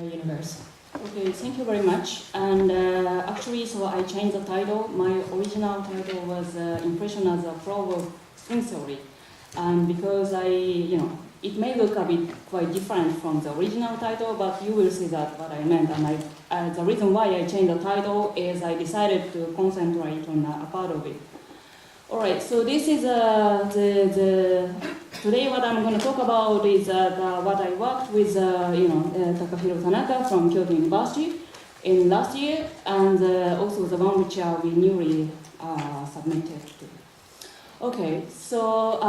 Universe. Okay, thank you very much. And actually, so I changed the title. My original title was Impression as a Proof of String Theory. And because it may look a bit quite different from the original title, but you will see that what I meant. And the reason why I changed the title is I decided to concentrate on a part of it. All right, so this is today what I'm going to talk about is what I worked with Takahiro Tanaka from Kyoto University in last year, and also the one which we newly submitted to. Okay, so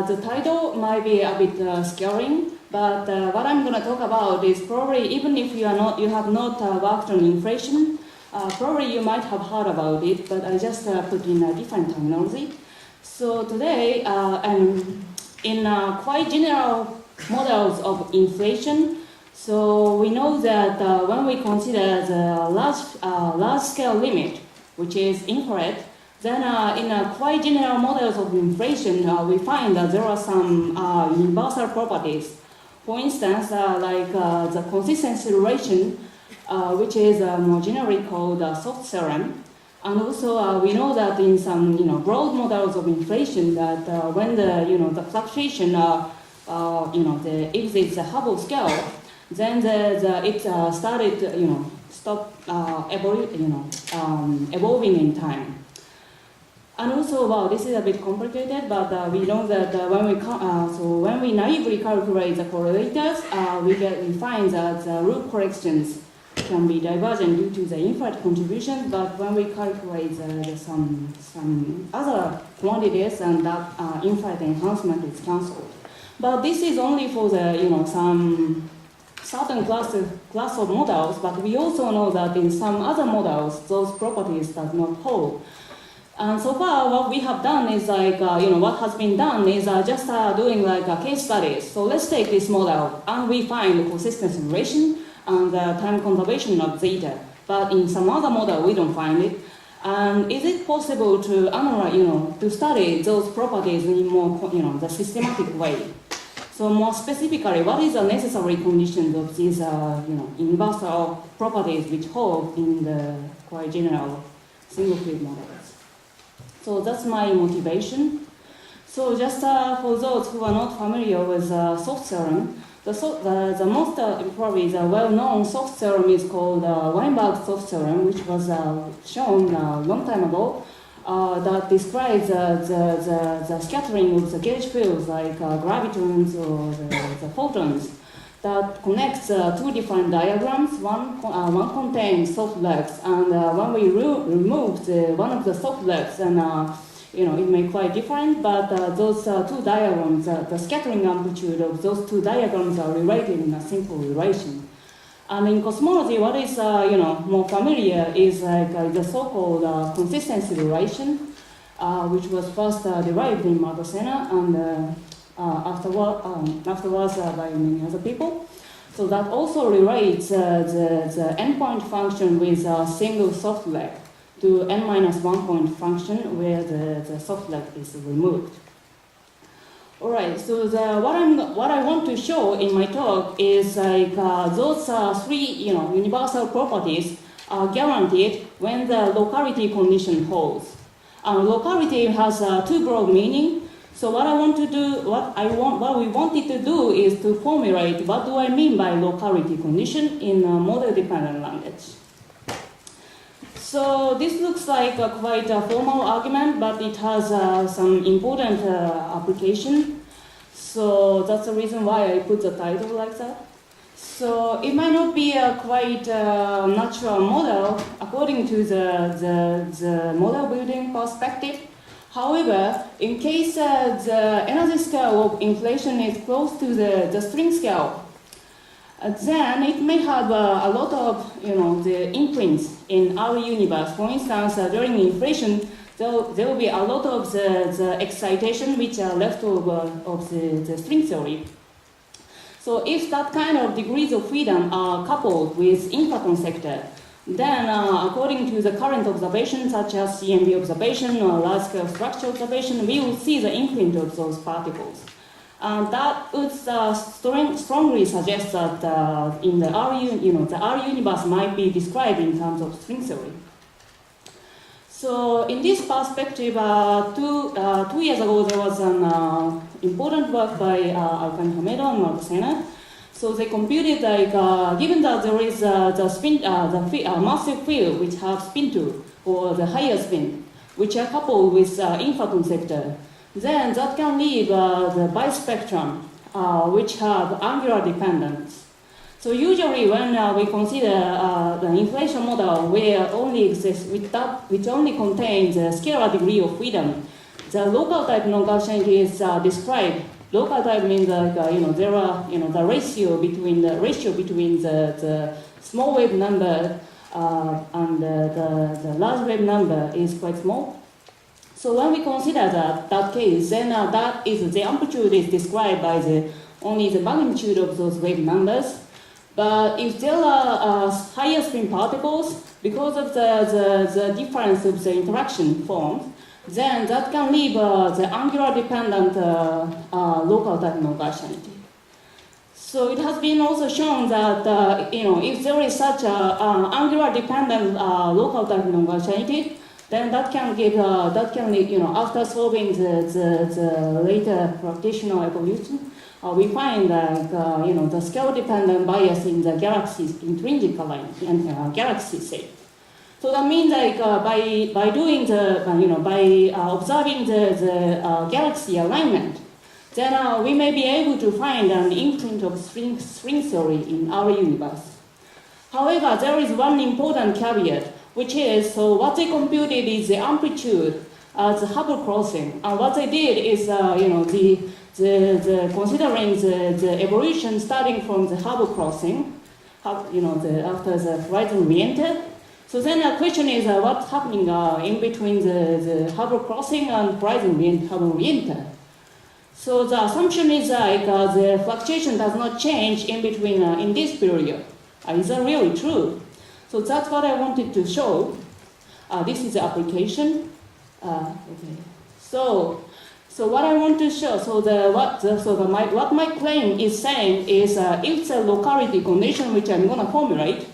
the title might be a bit scaring, but what I'm going to talk about is probably, even if you have not worked on inflation, probably you might have heard about it, but I just put in a different terminology. So today, in quite general models of inflation, so we know that when we consider the large-scale limit, which is incorrect, then in quite general models of inflation, we find that there are some universal properties. For instance, like the consistency relation, which is more generally called soft theorem. And also, we know that in some broad models of inflation, that when the fluctuation exceeds the Hubble scale, then it started evolving in time. And also, well, this is a bit complicated, but we know that when we naively calculate the correlators, we find that the root corrections can be divergent due to the infinite contributions, but when we calculate some other quantities, and that infinite enhancement is cancelled. But this is only for the some certain class of models, but we also know that in some other models, those properties does not hold. And so far, what we have done is what has been done is just doing case studies. So let's take this model, and we find the consistency relation and the time conservation of zeta. But in some other model, we don't find it. And is it possible to analyze, to study those properties in more, the systematic way? So more specifically, what is the necessary conditions of these, universal properties which hold in the quite general single field models? So that's my motivation. So just for those who are not familiar with soft theorem, the most probably the well-known soft theorem is called Weinberg's soft theorem, which was shown a long time ago, that describes the scattering of the gauge fields like gravitons or the photons, that connects two different diagrams. One contains soft legs, and when we remove one of the soft legs, then it may be quite different, but those two diagrams, the scattering amplitude of those two diagrams are related in a simple relation. And in cosmology, what is more familiar is the so-called consistency relation, which was first derived in Mardosena and afterwards by many other people. So that also relates the endpoint function with a single soft leg to n-1 point function where the soft leg is removed. All right, so what I want to show in my talk is those three universal properties are guaranteed when the locality condition holds. Locality has two broad meanings. So what we wanted to do is to formulate what do I mean by locality condition in a model-dependent language. So this looks like quite a formal argument, but it has some important application. So that's the reason why I put the title like that. So it might not be a quite natural model according to the model building perspective. However, in case the energy scale of inflation is close to the string scale, then it may have a lot of the imprints in our universe. For instance, during inflation, there will be a lot of the excitation which are left over of the string theory. So if that kind of degrees of freedom are coupled with inflaton sector, then according to the current observations such as CMB observation or large-scale structure observation, we will see the imprint of those particles. That would strongly suggest that in the R universe might be described in terms of string theory. So in this perspective, 2 years ago there was an important work by Alkan Hamedo and Mark Sena. So they computed given that there is the massive field which have spin 2 or the higher spin, which are coupled with inflaton sector, then that can leave the bispectrum which have angular dependence. So usually when we consider the inflation model where only exists which only contains a scalar degree of freedom, the local type non-gaussianity is described. Local type means there are the ratio between the small wave number and the large wave number is quite small. So when we consider that case, then that is the amplitude is described by only the magnitude of those wave numbers. But if there are higher spin particles, because of the difference of the interaction formed, then that can leave the angular dependent local type non-gaussianity. So it has been also shown that if there is such a angular dependent local type non-gaussianity, then that can give after solving the later gravitational evolution, we find that the scale dependent bias in the galaxy's intrinsic alignment and galaxy shape. So that means by doing by observing the galaxy alignment, then we may be able to find an imprint of string theory in our universe. However, there is one important caveat, which is what they computed is the amplitude as the Hubble crossing, and what they did is considering the evolution starting from the Hubble crossing, after the horizon re-enter. So then the question is what's happening in between the Hubble crossing and horizon Hubble re-enter. So the assumption is the fluctuation does not change in between in this period. Is that really true? So that's what I wanted to show. This is the application. Okay. So what I want to show, what my claim is saying is if the locality condition which I'm going to formulate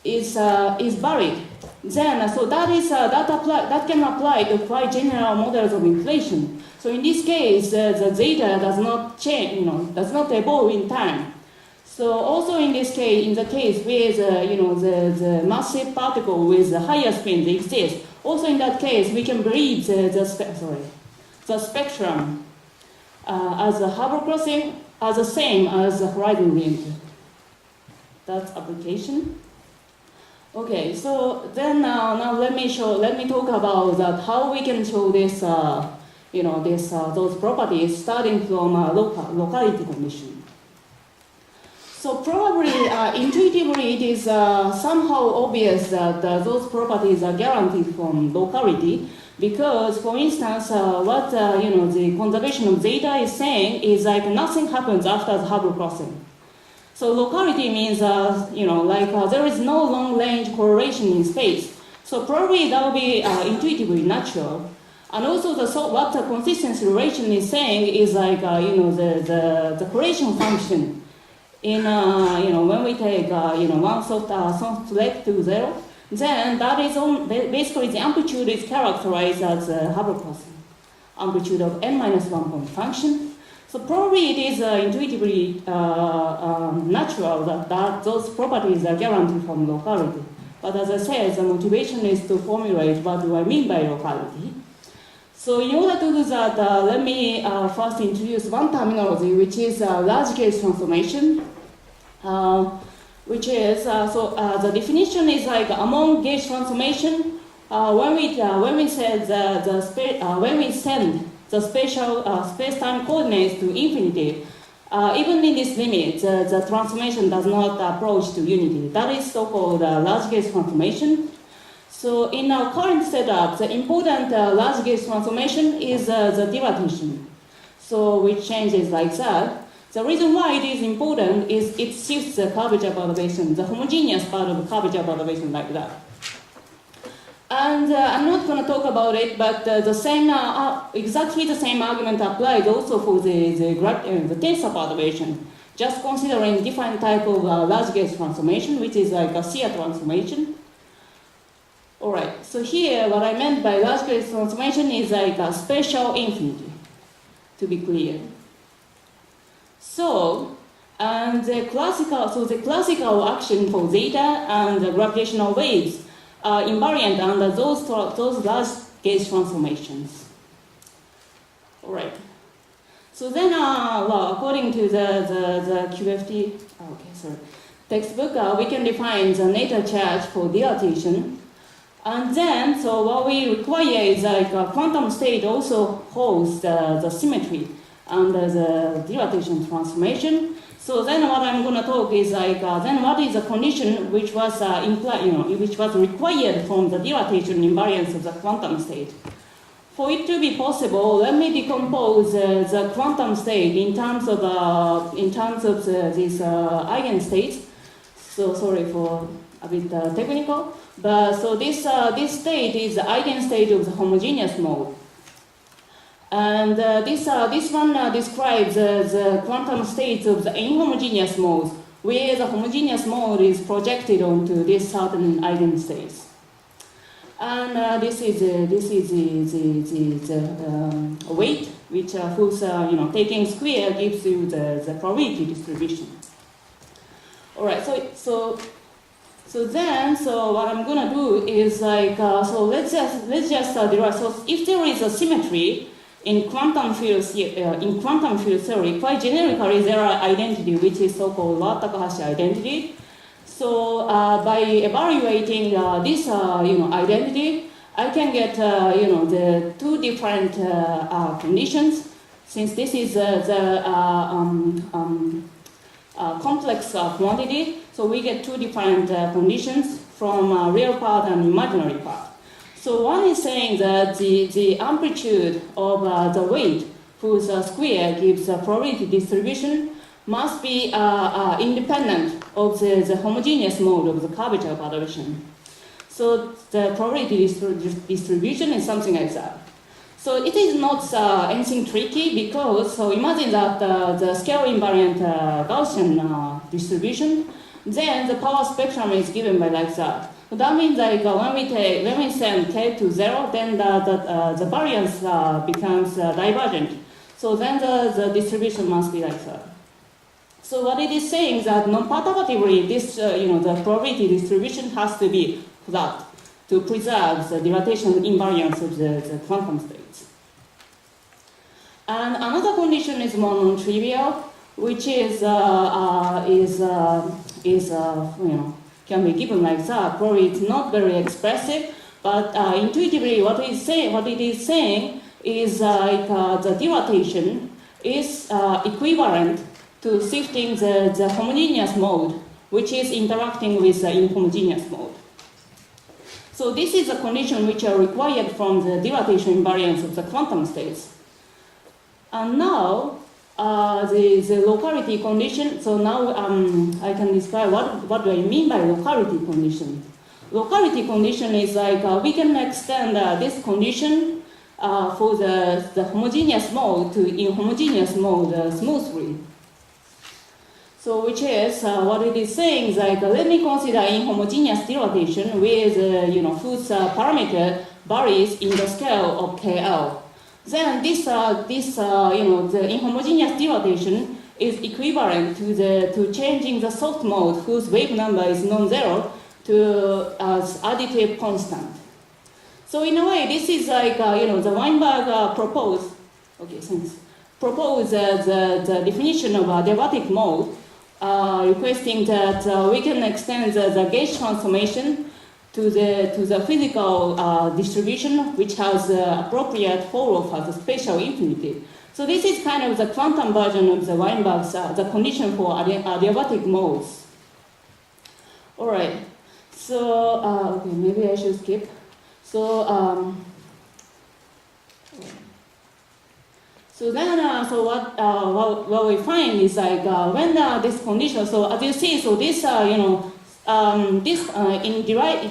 is valid, then that can apply to quite general models of inflation. So in this case, the zeta does not change, does not evolve in time. So also in this case, in the case where the massive particle with the higher spin exists, also in that case we can believe the spectrum as a Hubble crossing are the same as the horizon re-enter. That's application. Okay, so then now let me talk about that how we can show this those properties starting from locality condition. So probably intuitively it is somehow obvious that those properties are guaranteed from locality, because for instance what the conservation of zeta is saying is nothing happens after the Hubble crossing. So locality means there is no long range correlation in space. So probably that will be intuitively natural. And also what the consistency relation is saying is the correlation function in when we take one soft left to 0, then that is basically the amplitude is characterized as a Hubble crossing, amplitude of n-1 point function. So probably it is intuitively natural that those properties are guaranteed from locality. But as I said, the motivation is to formulate what do I mean by locality. So in order to do that, let me first introduce one terminology, which is large gauge transformation, which is the definition is among gauge transformation when we send the spatial space-time coordinates to infinity. Even in this limit, the transformation does not approach to unity. That is so-called large gauge transformation. So in our current setup, the important large gauge transformation is the dilatation. So which changes like that. The reason why it is important is it shifts the curvature perturbation, the homogeneous part of the curvature perturbation like that. And I'm not going to talk about it, but the same, exactly the same argument applies also for the tensor perturbation. Just considering different type of large gauge transformation, which is like a Sear transformation. All right. So here, what I meant by large gauge transformation is like a spatial infinity, to be clear. So, and the classical action for zeta and the gravitational waves are invariant under those large gauge transformations. All right. So then, well, according to the QFT textbook, we can define the natal charge for dilatation. And then, so what we require is like a quantum state also holds the symmetry under the dilatation transformation. So then what I'm going to talk is like, then what is the condition which was which was required from the dilatation invariance of the quantum state? For it to be possible, let me decompose the quantum state in terms of these eigenstates. So sorry for a bit technical, but so this state is the eigenstate of the homogeneous mode. And this one describes the quantum states of the inhomogeneous modes, where the homogeneous mode is projected onto these certain eigenstates. And this is the weight, which whose taking square gives you the probability distribution. All right, so what I'm gonna do is like let's just derive. So if there is a symmetry in quantum field theory, quite generically there are identity which is so-called Rho-Takahashi identity. So by evaluating this identity, I can get the two different conditions. Since this is the complex quantity, so we get two different conditions from real part and imaginary part. So one is saying that the amplitude of the weight whose square gives a probability distribution must be independent of the homogeneous mode of the curvature perturbation. So the probability distribution is something like that. So it is not anything tricky because, so imagine that the scale invariant Gaussian distribution, then the power spectrum is given by like that. So that means like when we send k to 0, then the variance becomes divergent. So then the distribution must be like that. So what it is saying is that non-perturbatively, this the probability distribution has to be flat to preserve the dilatation invariance of the quantum states. And another condition is more non-trivial, which is can be given like that. Probably it's not very expressive, but intuitively what it is saying is like the dilatation is equivalent to shifting the homogeneous mode, which is interacting with the inhomogeneous mode. So this is a condition which are required from the dilatation invariance of the quantum states. And now the locality condition. So now I can describe what do I mean by locality condition. Locality condition is like we can extend this condition for the homogeneous mode to inhomogeneous mode smoothly. So which is what it is saying is like let me consider inhomogeneous dilatation with whose parameter varies in the scale of KL. Then the inhomogeneous dilatation is equivalent to changing the soft mode whose wave number is non-zero to as additive constant. So in a way, this is like the Weinberg proposed. Okay, thanks. Proposed the definition of a derivative mode, requesting that we can extend the gauge transformation to the physical distribution, which has appropriate follow for the spatial infinity. So this is kind of the quantum version of the Weinberg's the condition for adiabatic modes. All right. So okay, maybe I should skip. So so then so what we find is like when this condition. So as you see, so this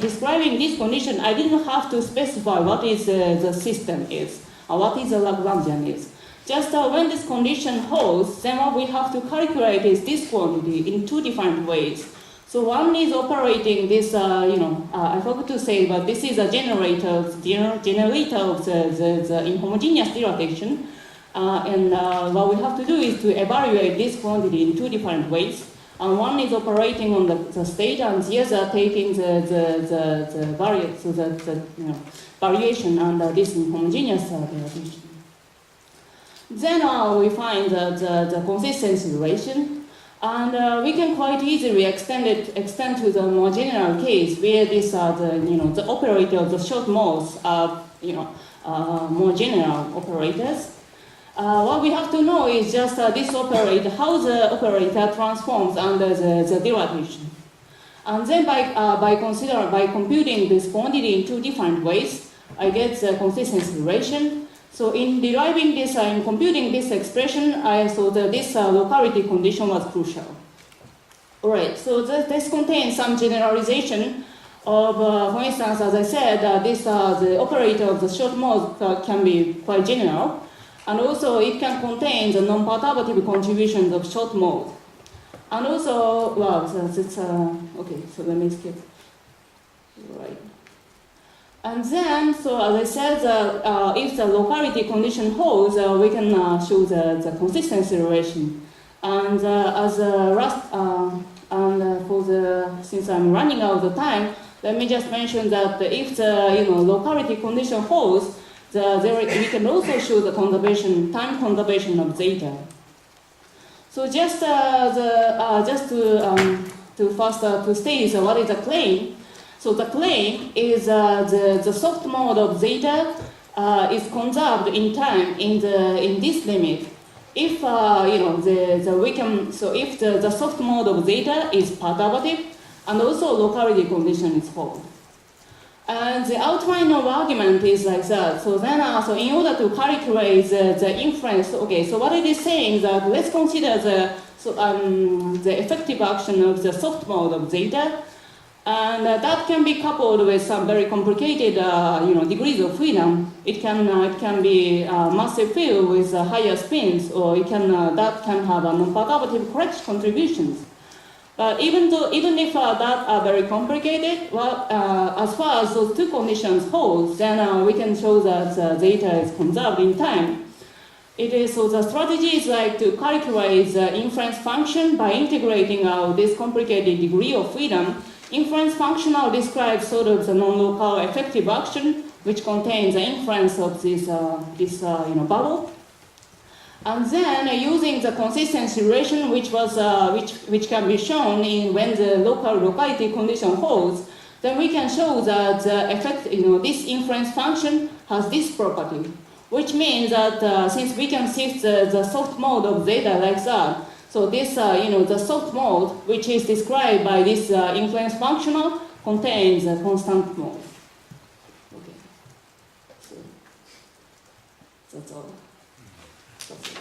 describing this condition, I didn't have to specify what is the system is, or what is the Lagrangian is. Just when this condition holds, then what we have to calculate is this quantity in two different ways. So one is operating this, I forgot to say, but this is a generator of the inhomogeneous dilatation. What we have to do is to evaluate this quantity in two different ways. And one is operating on the state, and the other taking the variation under this inhomogeneous dilatation. Then we find the consistency relation, and we can quite easily extend to the more general case where these are the operator of the short modes are more general operators. What we have to know is just this operator, how the operator transforms under the dilatation. And then by computing this quantity in two different ways, I get the consistency relation. So in deriving this, in computing this expression, I saw that this locality condition was crucial. All right, so this contains some generalization of, for instance, as I said, the operator of the short mode can be quite general. And also, it can contain the non-perturbative contributions of short mode. And also, okay, so let me skip. Right. And then, so as I said, if the locality condition holds, we can show the consistency relation. And since I'm running out of time, let me just mention that if the locality condition holds, we can also show the time conservation of zeta. So just to state what is the claim. So the claim is the soft mode of zeta is conserved in time in this limit. If if the soft mode of zeta is perturbative, and also locality condition is held. And the outline of argument is like that. So then, in order to calculate the inference, okay. So what it is saying is that let's consider the effective action of the soft mode of zeta, and that can be coupled with some very complicated, degrees of freedom. It can be a massive field with higher spins, or that can have a non-perturbative correct contributions. But even if that are very complicated, as far as those two conditions hold, then we can show that zeta is conserved in time. So the strategy is like to calculate the inference function by integrating out this complicated degree of freedom. Inference function now describes sort of the non-local effective action, which contains the inference of this bubble. And then using the consistency relation, which can be shown when the locality condition holds, then we can show that this inference function has this property, which means that since we can shift the soft mode of zeta like that, so this the soft mode, which is described by this inference functional, contains a constant mode. Okay, so that's all. That's it.